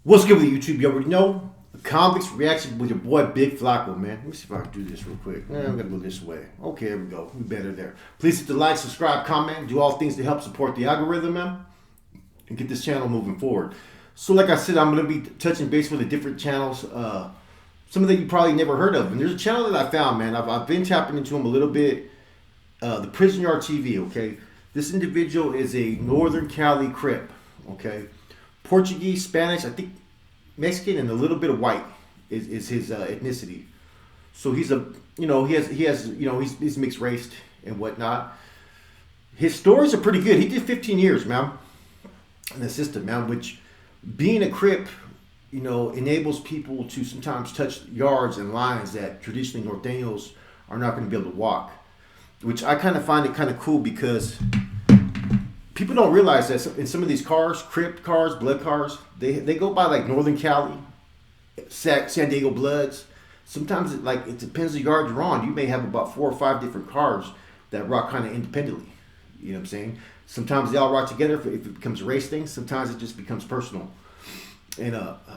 What's good with YouTube? You already know. The Convicts Reaction with your boy Big Flacco, man. Let me see if I can do this real quick. I'm going to go this way. Okay, here we go. We better there. Please hit the like, subscribe, comment, do all things to help support the algorithm, man, and get this channel moving forward. So like I said, I'm going to be touching base with the different channels. Some of that you probably never heard of. And there's a channel that I found, man. I've been tapping into them a little bit. The Prison Yard TV, okay? This individual is a Northern Cali Crip, okay? Portuguese, Spanish, I think Mexican, and a little bit of white is his ethnicity. So he's he's mixed race and whatnot. His stories are pretty good. He did 15 years, man, in the system, man. Which being a Crip, enables people to sometimes touch yards and lines that traditionally Norteños are not going to be able to walk. Which I kind of find it kind of cool because people don't realize that in some of these cars, Crip cars, blood cars, they go by like Northern Cali, San Diego Bloods. Sometimes it depends the yard you're on. You may have about 4 or 5 different cars that rock kind of independently. You know what I'm saying? Sometimes they all rock together if it becomes a race thing. Sometimes it just becomes personal. And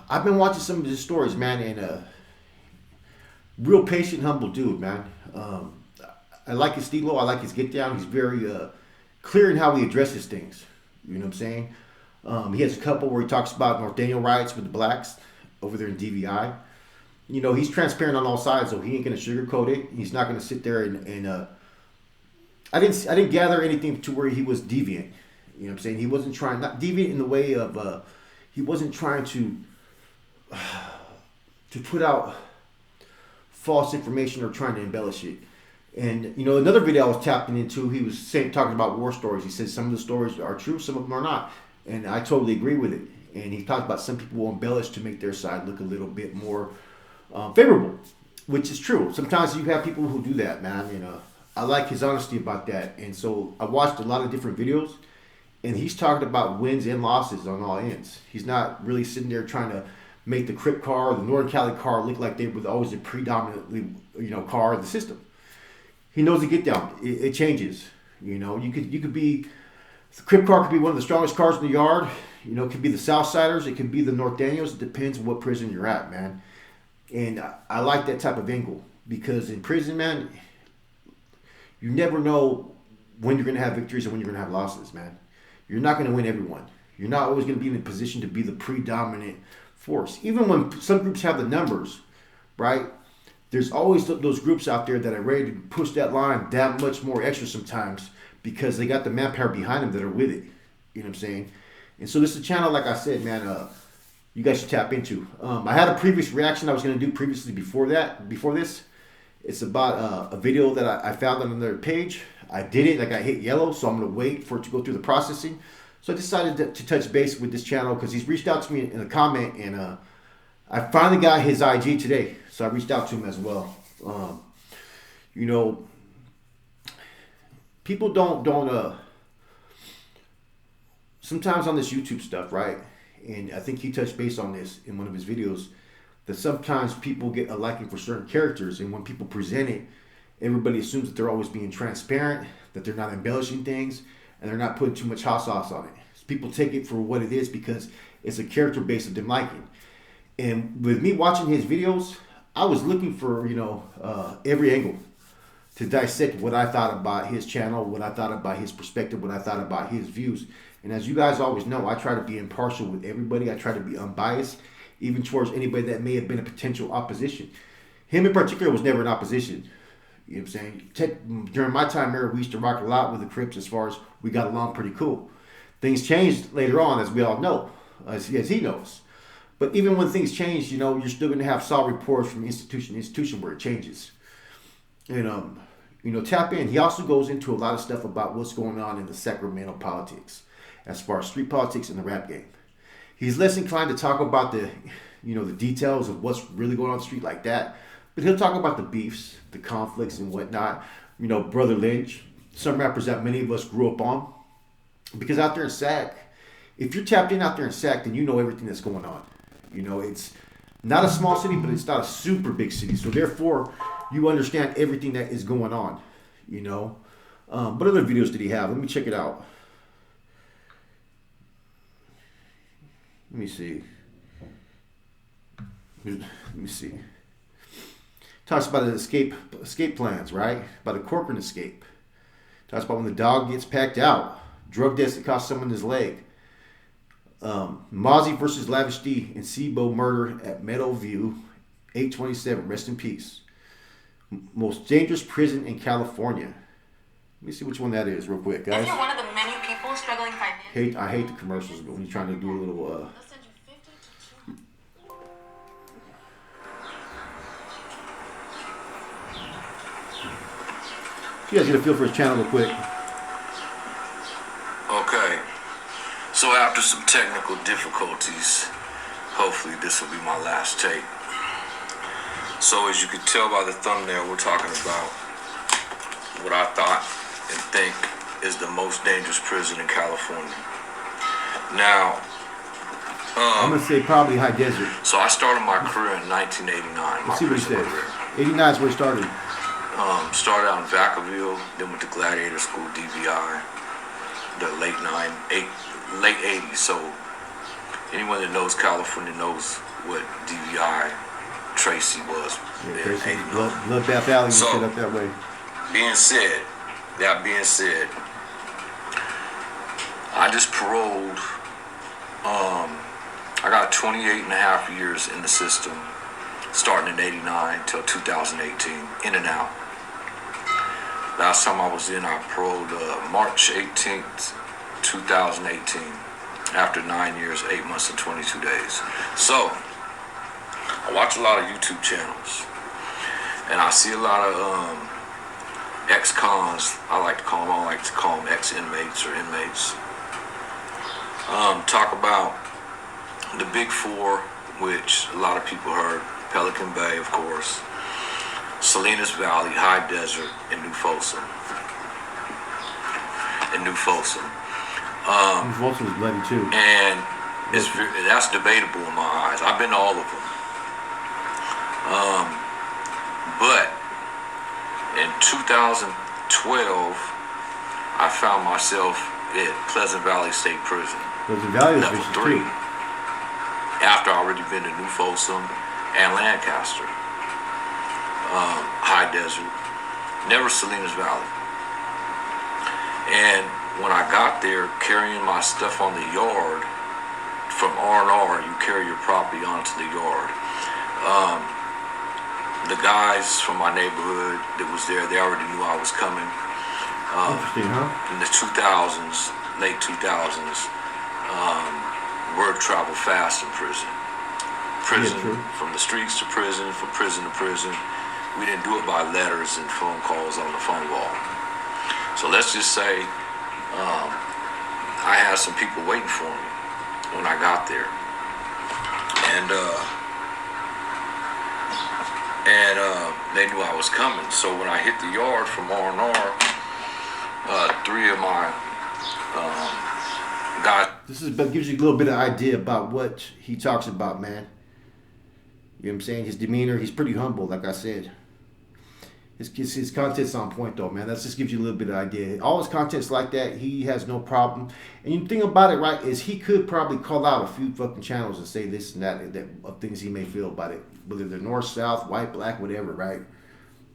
I've been watching some of his stories, man, and real patient, humble dude, man. I like his stilo. I like his get down. He's very clear in how he addresses things. You know what I'm saying? He has a couple where he talks about Norteño riots with the blacks over there in DVI. He's transparent on all sides, so he ain't gonna sugarcoat it. He's not gonna sit there and I didn't gather anything to where he was deviant. You know what I'm saying? He wasn't trying, not deviant in the way of he wasn't trying to put out false information or trying to embellish it. And another video I was tapping into, he was talking about war stories. He said some of the stories are true, some of them are not, and I totally agree with it. And he talked about some people will embellish to make their side look a little bit more favorable, which is true. Sometimes you have people who do that, man. I like his honesty about that. And so I watched a lot of different videos, and he's talking about wins and losses on all ends. He's not really sitting there trying to make the Crip car or the Northern Cali car look like they were always a predominantly car of the system. He knows the get down. It changes. You could be, the Crip car could be one of the strongest cars in the yard. It could be the Southsiders. It could be the Norteños. It depends on what prison you're at, man. And I like that type of angle because in prison, man, you never know when you're going to have victories and when you're going to have losses, man. You're not going to win everyone. You're not always going to be in a position to be the predominant force. Even when some groups have the numbers, right? There's always those groups out there that are ready to push that line that much more extra sometimes because they got the manpower behind them that are with it. You know what I'm saying? And so this is a channel, like I said, man, you guys should tap into. I had a previous reaction I was going to do previously before this. It's about a video that I found on another page. I did it, like I hit yellow, so I'm going to wait for it to go through the processing. So I decided to touch base with this channel because he's reached out to me in a comment, and I finally got his IG today. So I reached out to him as well. People don't sometimes on this YouTube stuff, right? And I think he touched base on this in one of his videos, that sometimes people get a liking for certain characters, and when people present it, everybody assumes that they're always being transparent, that they're not embellishing things, and they're not putting too much hot sauce on it. So people take it for what it is because it's a character base of them liking. And with me watching his videos, I was looking for, every angle to dissect what I thought about his channel, what I thought about his perspective, what I thought about his views. And as you guys always know, I try to be impartial with everybody. I try to be unbiased, even towards anybody that may have been a potential opposition. Him in particular was never an opposition. You know what I'm saying? During my time here, we used to rock a lot with the Crips as far as we got along pretty cool. Things changed later on, as we all know, as he knows. But even when things change, you're still going to have solid reports from institution to institution where it changes. And, tap in. He also goes into a lot of stuff about what's going on in the Sacramento politics, as far as street politics and the rap game. He's less inclined to talk about the details of what's really going on the street like that. But he'll talk about the beefs, the conflicts and whatnot. Brother Lynch, some rappers that many of us grew up on. Because out there in Sac, if you're tapped in out there in Sac, then you know everything that's going on. It's not a small city, but it's not a super big city. So therefore, you understand everything that is going on, What other videos did he have? Let me check it out. Let me see. Let me see. Talks about his escape plans, right? About a Corcoran escape. Talks about when the dog gets packed out. Drug deaths that cost someone his leg. Mozzie versus Lavish D and Sebo murder at Meadowview, 827. Rest in peace. Most dangerous prison in California. Let me see which one that is real quick, guys. If you're one of the many people struggling financially. I hate the commercials, but when you're trying to do a little you guys get a feel for his channel real quick. Okay. So after some technical difficulties, hopefully this will be my last take. So as you can tell by the thumbnail, we're talking about what I thought and think is the most dangerous prison in California. Now, I'm gonna say probably High Desert. So I started my career in 1989. Let's see what he says. 89 is where he started. Started out in Vacaville, then went to Gladiator School, DVI, the late 80s. So anyone that knows California knows what DVI Tracy was. Yeah, Tracy, Bloodbath Alley, so, set up that way. That being said, I just paroled. I got 28 and a half years in the system, starting in 89 till 2018, in and out. Last time I was in, I paroled March 18th, 2018, after 9 years, 8 months, and 22 days. So, I watch a lot of YouTube channels, and I see a lot of ex-cons, I like to call them ex-inmates or inmates, talk about the big four, which a lot of people heard, Pelican Bay, of course, Salinas Valley, High Desert, and New Folsom. New Folsom was bloody too. And that's debatable in my eyes. I've been to all of them. But in 2012, I found myself at Pleasant Valley State Prison. Pleasant Valley level 3. After I already been to New Folsom and Lancaster. High Desert, never Salinas Valley. And when I got there, carrying my stuff on the yard, from R&R, you carry your property onto the yard. The guys from my neighborhood that was there, they already knew I was coming. Interesting, huh? In the 2000s, late 2000s, word traveled fast in prison. From the streets to prison, from prison to prison. We didn't do it by letters and phone calls on the phone wall. So let's just say I had some people waiting for me when I got there. And they knew I was coming. So when I hit the yard from R&R, three of my guys... This gives you a little bit of idea about what he talks about, man. You know what I'm saying? His demeanor, he's pretty humble, like I said. His content's on point, though, man. That just gives you a little bit of idea. All his content's like that. He has no problem. And the thing about it, right, is he could probably call out a few fucking channels and say this and that of things he may feel about it. Whether they're north, south, white, black, whatever, right?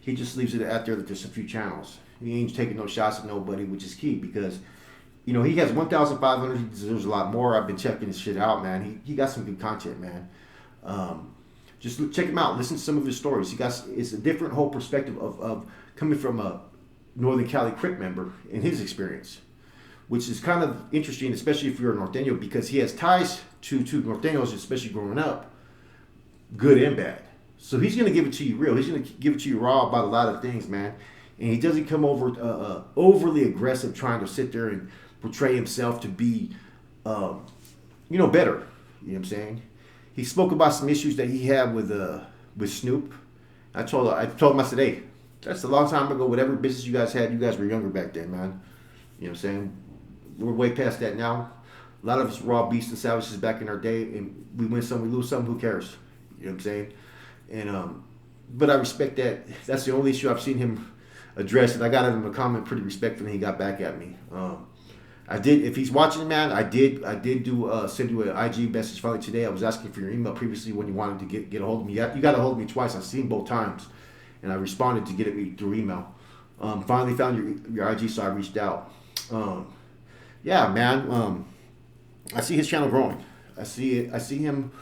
He just leaves it out there that there's a few channels. He ain't taking no shots at nobody, which is key because, you know, he has 1,500. He deserves a lot more. I've been checking his shit out, man. He got some good content, man. Just check him out. Listen to some of his stories. It's a different whole perspective of coming from a Northern Cali Crip member in his experience, which is kind of interesting, especially if you're a Norteño, because he has ties to Norteños, especially growing up, good and bad. So he's going to give it to you real. He's going to give it to you raw about a lot of things, man. And he doesn't come over overly aggressive trying to sit there and portray himself to be, better. You know what I'm saying? He spoke about some issues that he had with Snoop. I told him, I said, hey, that's a long time ago. Whatever business you guys had, you guys were younger back then, man. You know what I'm saying? We're way past that now. A lot of us raw beasts and savages back in our day, and we win some, we lose some. Who cares? You know what I'm saying? And but I respect that. That's the only issue I've seen him address, and I got him a comment pretty respectful, and he got back at me. I did. If he's watching, man, I did do send you an IG message finally today. I was asking for your email previously when you wanted to get a hold of me. You got a hold of me twice. I've seen both times, and I responded to get it through email. Finally found your IG, so I reached out. Yeah, man. I see his channel growing. I see him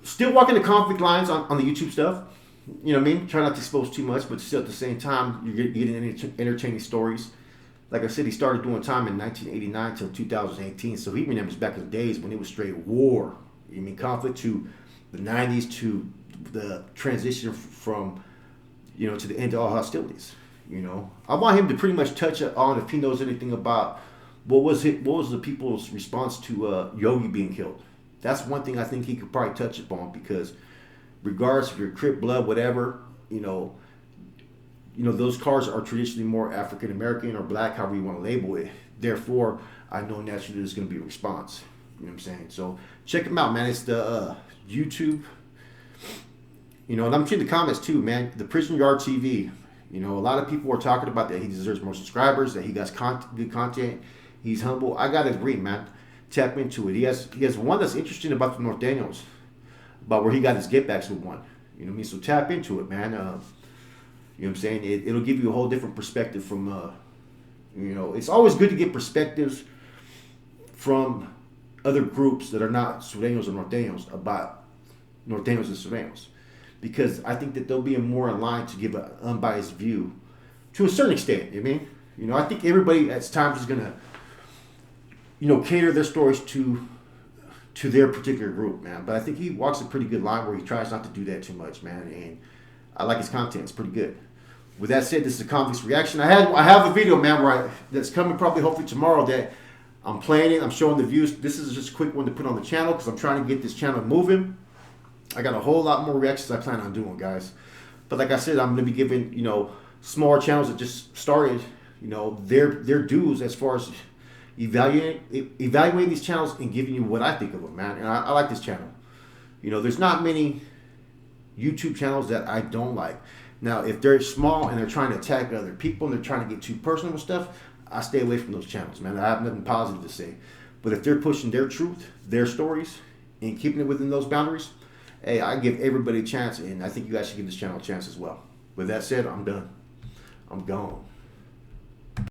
still walking the conflict lines on the YouTube stuff. You know what I mean? Try not to expose too much, but still at the same time, you're getting entertaining stories. Like I said, he started doing time in 1989 till 2018, so he remembers back in the days when it was straight war. You mean conflict to the 90s to the transition from, to the end of all hostilities. I want him to pretty much touch on if he knows anything about what was the people's response to Yogi being killed. That's one thing I think he could probably touch upon, because regardless if you're Crip, blood, whatever, those cars are traditionally more African American or black, however you want to label it. Therefore, I know naturally there's going to be a response. You know what I'm saying? So check him out, man. It's the YouTube. And I'm seeing the comments too, man. The Prison Yard TV. A lot of people are talking about that he deserves more subscribers, that he got good content. He's humble. I gotta agree, man. Tap into it. He has one that's interesting about the North Daniels, about where he got his get backs with one. You know what I mean? So tap into it, man. You know what I'm saying? It'll give you a whole different perspective from, it's always good to get perspectives from other groups that are not Sureños or Norteños about Norteños and Sureños. Because I think that they'll be more in line to give an unbiased view to a certain extent. You know what I mean? I think everybody at times is going to, cater their stories to their particular group, man. But I think he walks a pretty good line where he tries not to do that too much, man. And I like his content. It's pretty good. With that said, this is a Convicts Reaction. I have a video, man, that's coming probably hopefully tomorrow that I'm playing it. I'm showing the views. This is just a quick one to put on the channel because I'm trying to get this channel moving. I got a whole lot more reactions I plan on doing, guys. But like I said, I'm going to be giving, smaller channels that just started, their dues as far as evaluating these channels and giving you what I think of them, man. And I like this channel. There's not many YouTube channels that I don't like. Now, if they're small and they're trying to attack other people and they're trying to get too personal with stuff, I stay away from those channels, man. I have nothing positive to say. But if they're pushing their truth, their stories, and keeping it within those boundaries, hey, I give everybody a chance, and I think you guys should give this channel a chance as well. With that said, I'm done. I'm gone.